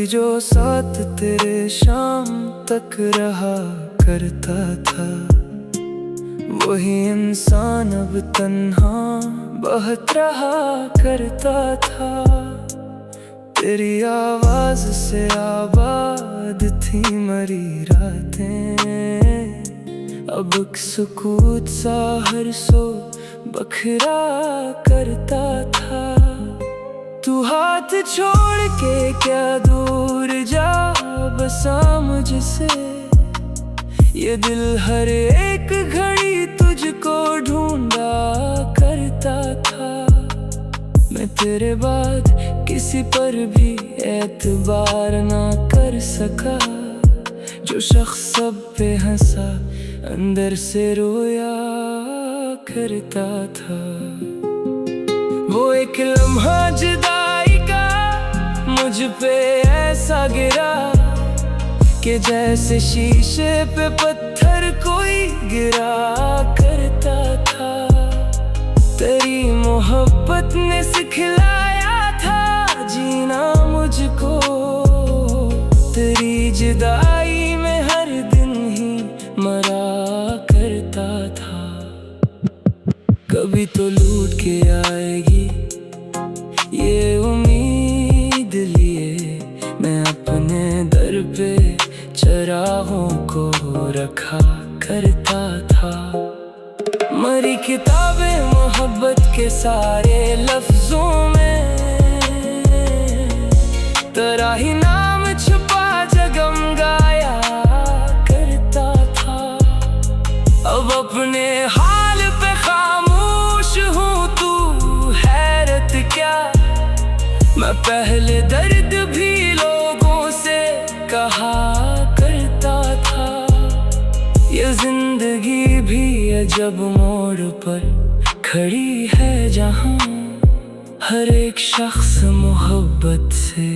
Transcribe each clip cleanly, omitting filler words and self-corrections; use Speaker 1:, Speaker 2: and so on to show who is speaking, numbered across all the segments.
Speaker 1: कभी जो साथ तेरे शाम तक रहा करता था, वही इंसान अब तन्हा बहत रहा करता था। तेरी आवाज से आबाद थी मरी रातें, अब एक सुकूत सा हर सो बखरा करता था। तू हाथ छोड़ के क्या दूर जा बसा मुझसे, ये दिल हर एक घड़ी तुझको ढूंढा करता था। मैं तेरे बाद किसी पर भी एतबार ना कर सका, जो शख्स सब पे हंसा अंदर से रोया करता था। वो एक लम्हा जुदाई का मुझ पे ऐसा गिरा कि जैसे शीशे पे पत्थर कोई गिरा करता था। तेरी मोहब्बत ने सिखलाया था जीना मुझको, तेरी जुदाई में हर दिन ही मरा करता था। कभी तो लूट के आएगी ये उम्मीद लिए, मैं अपने दर पे चरागों को रखा करता था। मरी किताबें मोहब्बत के सारे लफ्जों में, तेरा ही नाम छुपा जगमगाया करता था। अब अपने हाल पे खामोश हूँ, तू हैरत क्या। मैं पहले दर्द भी लोगों से कहा करता था। ये जिंदगी भी अजब मोड़ पर खड़ी है, जहाँ हर एक शख्स मोहब्बत से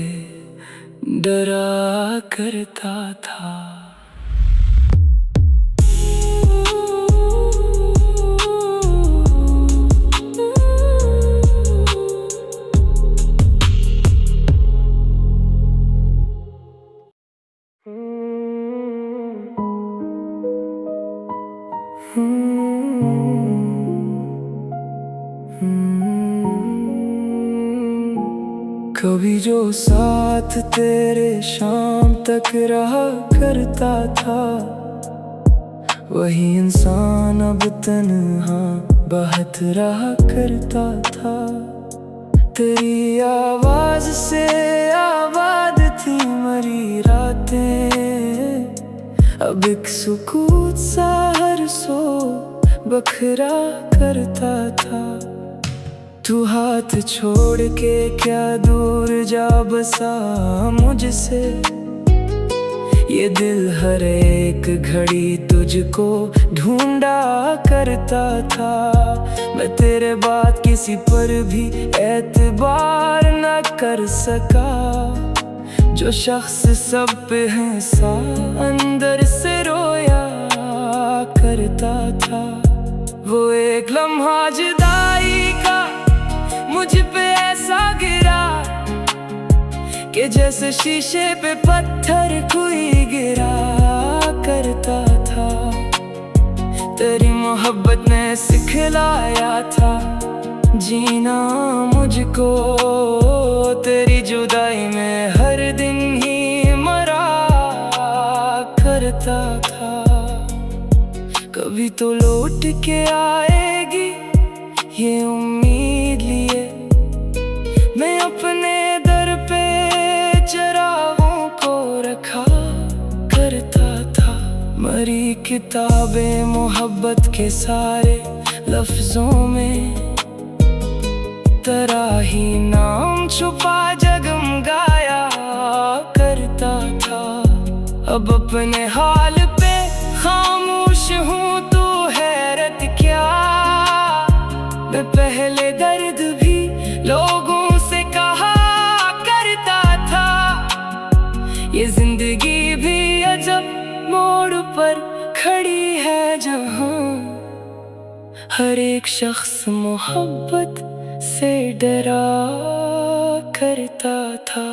Speaker 1: डरा करता था। कभी जो साथ तेरे शाम तक रहा करता था, वही इंसान अब तन्हा बहत रहा करता था। तेरी आवाज से आबाद थी मरी रातें, अब एक सुकूत सा हर सो बखरा करता था। तू हाथ छोड़ के क्या दूर जा बसा मुझसे, ये दिल हर एक घड़ी तुझको ढूंढा करता था। मैं तेरे बाद किसी पर भी एतबार न कर सका, जो शख्स सब पे हंसा अंदर से रोया करता था। वो एक लम्हा जुदाई का मुझ पे ऐसा गिरा कि जैसे शीशे पे पत्थर कोई गिरा करता था। तेरी मोहब्बत ने सिखलाया था जीना मुझको, तेरी जुदाई में हर दिन ही मरा करता था। कभी तो लौट के आएगी ये उम्मीद लिए, मैं अपने दर पे चरागों को रखा करता था। मरी किताबें मोहब्बत के सारे लफ्जों में, तेरा ही नाम छुपा जगमगाया करता था। अब अपने हाल पे खामोश हूँ, तू हैरत क्या। मैं पहले दर्द भी लोगों से कहा करता था। ये जिंदगी भी अजब मोड़ पर खड़ी है, जहाँ हर एक शख्स मोहब्बत से डरा करता था।